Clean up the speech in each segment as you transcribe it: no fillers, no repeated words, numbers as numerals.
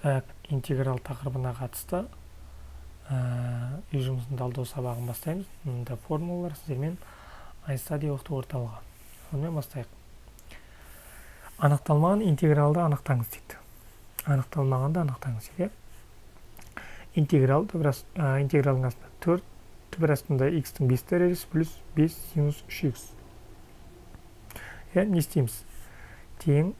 Так, интеграл тақырыбына қатысты үй жұмысын талдау сабағын бастаймыз. Мұнда формулалар сіздермен iStudy оқыту орталығы. Сонымен бастайық. Анықталмаған интегралды анықтаңыз дейді. Анықталмағанды анықтаңыз дейді. Интегралдың астында 4, түбір астында x-тің 5 дәрежесі плюс 5 синус 3x. Не істейміз? Тең.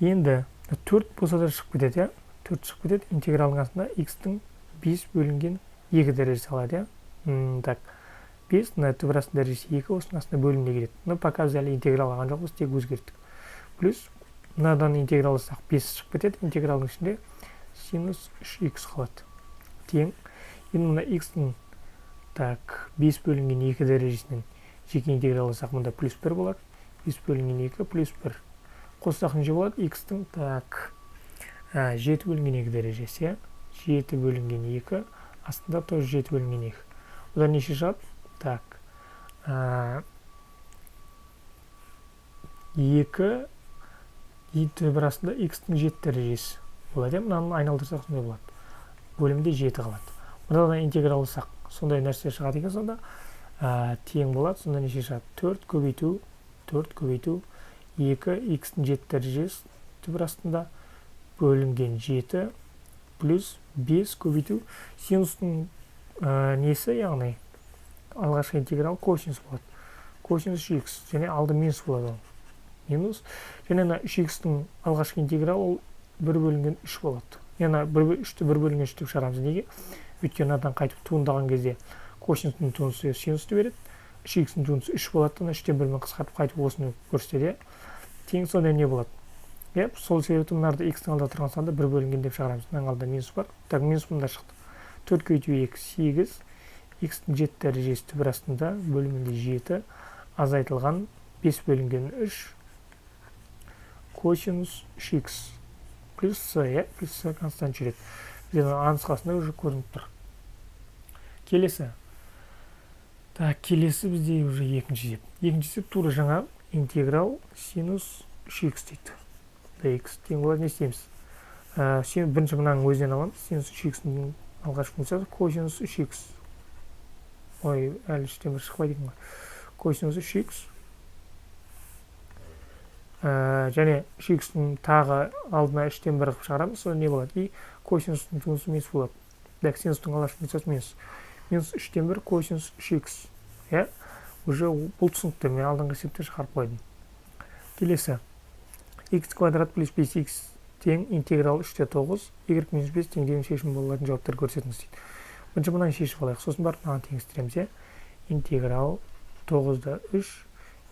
Енді 4 болса да шығып кетеді, 4 шығып кетеді. Интегралдың астында x-тің 5 бөлінген 2 дәрежесі қалады, Так, 5, түбір астында дәрежесі 2, осының астында бөлімде келеді. Пока біз әлі интеграл алған жоқпыз, тек өзгерттік. Плюс, мынадан интеграл алсақ 5 шығып кетеді. Интегралдың ішінде синус 3x қалады. Тең. Енді мына x-тің 5 бөлінген 2 дәрежесінен жеке интеграл алсақ, мұнда плюс 1 болады. 5 бөлінген 2 плюс 1. Қоссақ неше болады? X-тің 7 бөлінген 2 дәрежесі. 7 бөлінген 2. Астында тоже 7 бөлінген 2. Бұдан неше шығады? 2 түбір астында x-тің 7 дәрежесі болады. Мынаны айналдырсақ сондай болады. Бөлімде 7 қалады. Бұдан интеграл алсақ сондай нәрсе шығады екен, сонда тең болады. Сонда неше шығады? 4 көбейту 2 x-тің 7 дәрежесі түбір астында бөлінген 7 плюс 5 көбейту синустың несі, яғни алғашқы интеграл косинус болады. Косинус 3x, және алды минус болады ол. Минус, және 3x-тің алғашқы интеграл ол 1 бөлінген 3 болады. Яғни 3-ті 1 бөлінген 3 деп шығарамыз. Неге? Өйткені адан қайтып туындаған кезде косинустың туындысы синусты береді. 3x-тің туындысы 3 болады, 3-тен 1-мен қысқартып қайтып осыны көрсетеді. Тең сонда не болады? Сол себепті мынарды x-тің алда тұрған санда 1 бөлінген деп шығарамыз. Мынаның алда минус бар. Минус мұнда шықты. 4 көбейту 2 8, x-тің 7 дәрежесі түбір астында бөлімінде 7, азайтылған 5 бөлінген 3 косинус 3x плюс с, плюс с констант жүреді. Бізден нұсқасында уже көрініп тұр. Келесі. Келесі бізде уже екінші есеп. Екінші есеп тура жаңа интеграл синус 3x дейді. X тең болады, не істейміз? Бірінші мынаның өзінен аламыз. Синус 3x-ның алғашқы функциясы косинус 3x. Ой, әлі 3-тен 1 шықпайды екен ғой. Косинус 3x. Және 3x-ның тағы алдына 3-тен 1 шығарамыз. Соны не болады? И косинустың туындысы минус болады. Синустың алғашқы функциясы минус. Минус 3-тен 1 косинус 3x. Уже бұл түсінікті. Мен алдыңғы есепте шығарып қойдым. Келесі. X квадрат плюс 5x тең интеграл 3-те 9, y минус 5 тең деген шешім болатын жауаптар көрсетіңіз дейді. Бірінші мұнан шешіп алайық. Сосын барып мынаны теңестіреміз. Интеграл 9-да 3,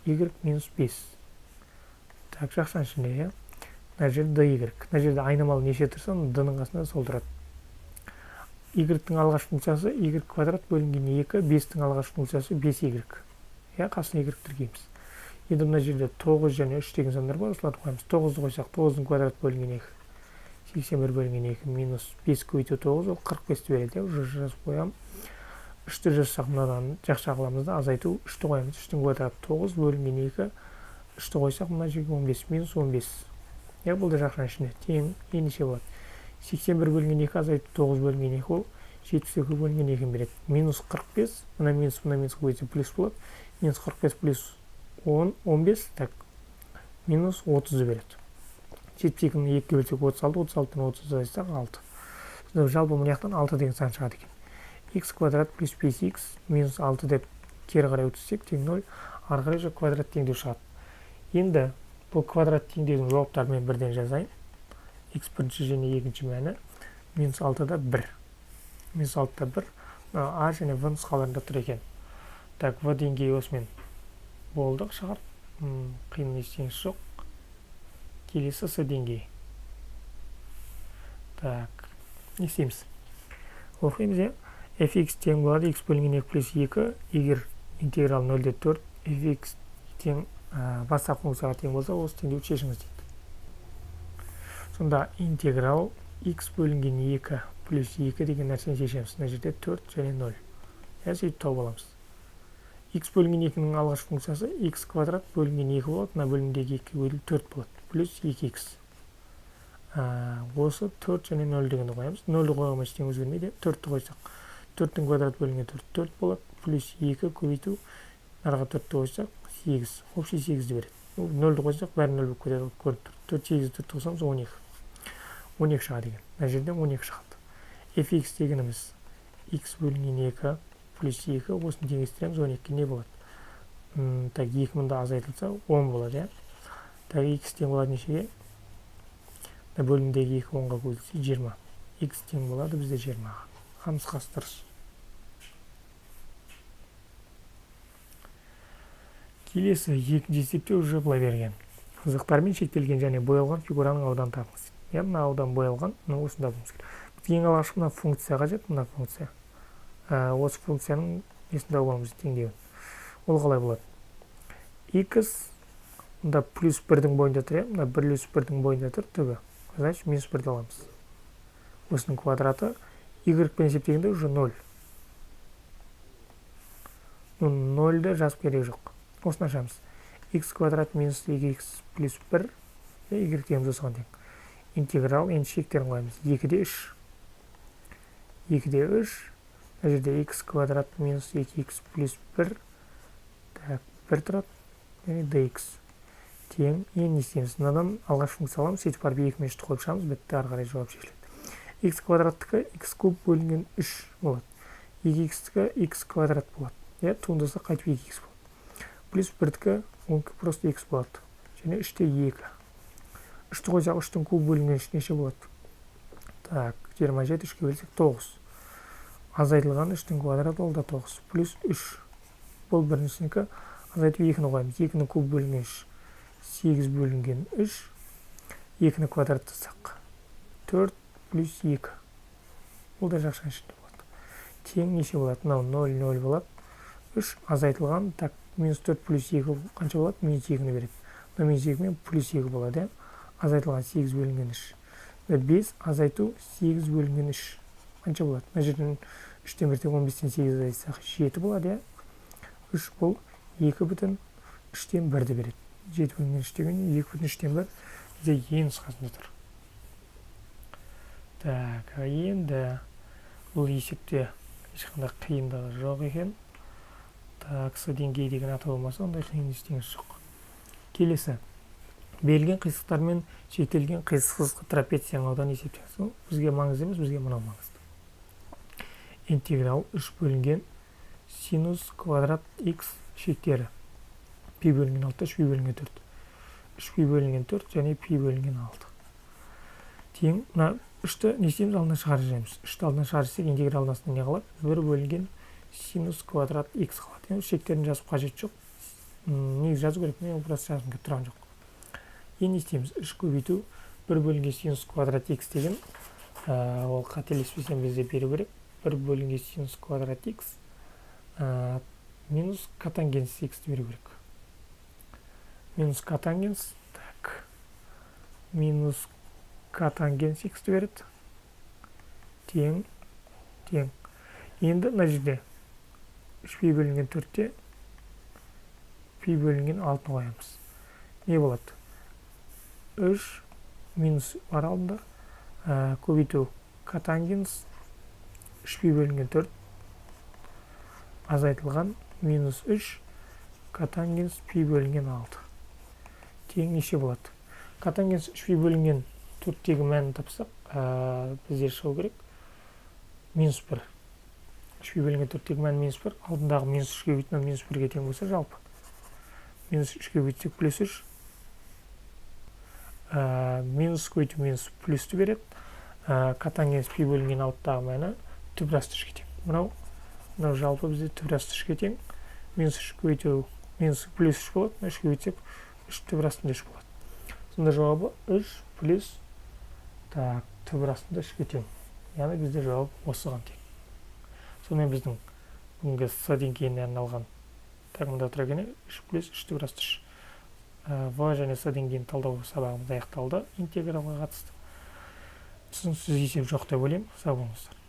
y минус 5. Жақшан ішінде, мына жерде dy. Мына жерде айнымалы неше тұрса, d-ның қасында сол тұрады. y-тің алғашқы функциясы y квадрат бөлінген 2, 5-тің алғашқы функциясы 5y. Қасына y тіркейміз. Енді мына жерде 9 және 3 деген сандар бар, осыларды қойамыз. 9-ды қойсақ, 9-ның квадрат бөлінген 2, 81 бөлінген 2, минус 5 көбейту 9, ол 45-ті береді. Уже жазып қоям. 3-ті жазсақ, мынадан жақша қыламыз да, азайту 3-ті қоямыз. 3-тің квадрат 9 бөлінген 2, 3-ті қойсақ, мына жерге 15, минус 15. Бұл да жақшан ішінде. Тең, ендеше болады. 81 бөлінген 2, азайту 9 бөлінген 2, ол 72 бөлінген 2 береді. Минус 45, мына минус көбейтсе плюс болады. Минус 45 плюс 10, 15, минус 30 береді. 72-ні 2-ге бөлсек 36, 36-тан 30 азайтсақ 6. Жалпы мұнаяқтан 6 деген сан шығады екен. X квадрат плюс 5x минус 6 деп кері қарай өтсек тең 0, ары қарай же квадрат теңдеу шығады. Енді бұл квадрат теңдеудің жауаптарын мен бірден жазайын. X бірінші және екінші мәні минус 6-да 1. Минус 6-да 1. А және В нұсқаларында тұр екен. В деңгейі осымен болдық шығар. Қиын ештеңесі жоқ. Келесі С деңгейі. Не істейміз? Оқимыз, fx тең болады x бөлінген 2 плюс 2, егер интеграл 0-де 4, fx тең басқа функцияға тең болса, осы теңдеуді шешіңіз дейді. Сонда интеграл x бөлінген 2 плюс 2 деген нәрсені шешеміз. Мына жерде 4 және 0. Сөйтіп тауып аламыз. X бөлінген 2-ның алғашқы функциясы x квадрат бөлінген 2 болады. Мына бөлімдегі 2 бөлінген 4 болады. Плюс 2x. Осы 4 және 0 дегенді қоямыз. 0-ді қойғанға ештеңе өзгермейді. 4-ті қойсақ, 4-тің квадрат бөлінген 4 болады. Плюс 2 көбейту, арға 4-ті қойсақ, 8. Общий 8-ді береді. 0-ді қойсақ, бәрі 0 болып кетеді, көріп тұр. 4 8-ді 4 қосамыз 12. 12 шығады екен. Мына жерден 12 шығады. fx дегеніміз x бөлінген 2 плюс 2, осыны теңестіреміз, 12 не болады? Так, 2 мында азайтылса 10 болады, Так, x тең болады нешеге? Бөлімдегі 2 10-ға көбейтілсе 20. X тең болады бізде 20-ға. Нұсқасы дұрыс. Келесі екінші есепте уже былай берген. Сызықтармен шектелген және боялған фигураның ауданын табыңыз. Мына аудан боялған, осында табуымыз керек. Бізге ең алғашқы мына функция қажет, мына функция. Осы функцияның несін табуымыз теңдеуін. Ол қалай болады? X мында плюс 1-дің бойында тұр, мына плюс 1-дің бойында тұр, түбі. Значит, минус 1-ді аламыз. Осының квадраты y-пен есептегенде уже 0. 0-ді жазып керек жоқ. Осыны ашамыз. X квадрат минус 2x плюс 1, y тегіміз осыған тең. Интеграл, енді шектерін қоямыз. 2-де 3. 2-де 3. Мына жерде x квадрат минус 2x плюс 1. Так, 1 тұрады. Және dx. Тең, енді не істейміз? Мынадан алғаш функция аламыз, сөйтіп барып 2 меншікті қойып шығамыз, бітті, ары қарай жауап шешіледі. X квадраттікі x куб бөлінген 3 болады. 2x-тікі x квадрат болады. Туындаса қайтып 2x болады. Плюс 1-тікі 10 просто x болады. Және 3-те 2. 3-ті қойсақ 3-тің куб бөлінген 3 неше болады? Так, 27 3-ке бөлсек 9. Азайтылған 3-тің квадраты ол да 9. Плюс 3. Бұл біріншісінікі азайтып 2-ні қоямыз. 2-ні куб бөлінген 3. 8 бөлінген 3. 2-ні квадраттасақ 4 плюс 2. Бұл да жақшан ішінде болады. Тең неше болады? 0, 0 болады. 3 азайтылған. Так, минус 4 плюс 2 қанша болады? Минус 2-ні береді. Минус 2 мен плюс 2 болады. Азайтылған 8 бөлінген 3. 5 азайту 8 бөлінген 3. Қанша болады? Мына жерден 3-тен 15-тен 8 азайтсақ 7 болады. 3 бұл 2,3-тен 1-ді береді. 7 бөлінген 3 деген 2,3-тен 1 бізде ең нұсқасында тұр. Так, енді бұл есепте ешқандай қиындығы жоқ екен. Так, с деңгей деген аты болмаса, ондай қиын ештеңе жоқ. Келесі. Берілген қисықтармен шектелген қисықсыз трапецияның ауданы есептеңіз. Бізге маңызды емес, бізге мынау маңызды. Интеграл 3 бөлінген синус квадрат x шектері. Пи бөлінген 6, 3 пи бөлінген 4. 3 пи бөлінген 4 және пи бөлінген 6. Тең, мына 3-ті не істейміз? Алдына шығарып жібереміз. 3-ті алдына шығарып жіберсек, интеграл астында не қалады? 1 бөлінген синус квадрат x қалады. Шектерін жазып қажет жоқ. Негізі жазу керек, мен просто жазғым келіп тұрған жоқ. Енді не істейміз? 3 көбейту 1 бөлінген синус квадрат x деген, ол қателеспесем бізде беру керек. 1 бөлінген синус квадрат x минус котангенс x-ті беру керек. Минус котангенс, так, минус котангенс x-ті береді. Тең. Енді мына жерде 3 пи бөлінген 4-те пи бөлінген 6-ны қоямыз. Не болады? 3 минус бар алдында. Көбейту котангенс 3 пи бөлінген 4 азайтылған минус 3 котангенс пи бөлінген 6. Тең неше болады? Котангенс 3 пи бөлінген 4-тегі мәнін тапсақ, бізде шығу керек. Минус 1. 3 пи бөлінген 4-тегі мән минус 1. Алдындағы минус 3-ге көбейту минус 1-ге тең болса жалпы. Минус 3-ге көбейтсек плюс 3. Минус көбейту минус плюсті береді. Котангенс пи бөлінген 6-дағы мәні түп расты 3-ге тең. Мынау жалпы бізде түп расты 3-ге тең. Минус 3 көбейту минус плюс 3 болады. 3-ге көбейтсек 3 түп растында 3 болады. Сонда жауабы 3 плюс түп растында 3-ге тең. Яғни бізде жауап осыған тең. Сонымен біздің бүгінгі с деңгейіне арналған тағымда тұрған 3 плюс 3 түп расты 3. В және с деңгейін талдау сабағымыз аяқталды. Интегралға қатысты. Түсініксіз есеп жоқ деп ойлаймын. Сау болыңыздар.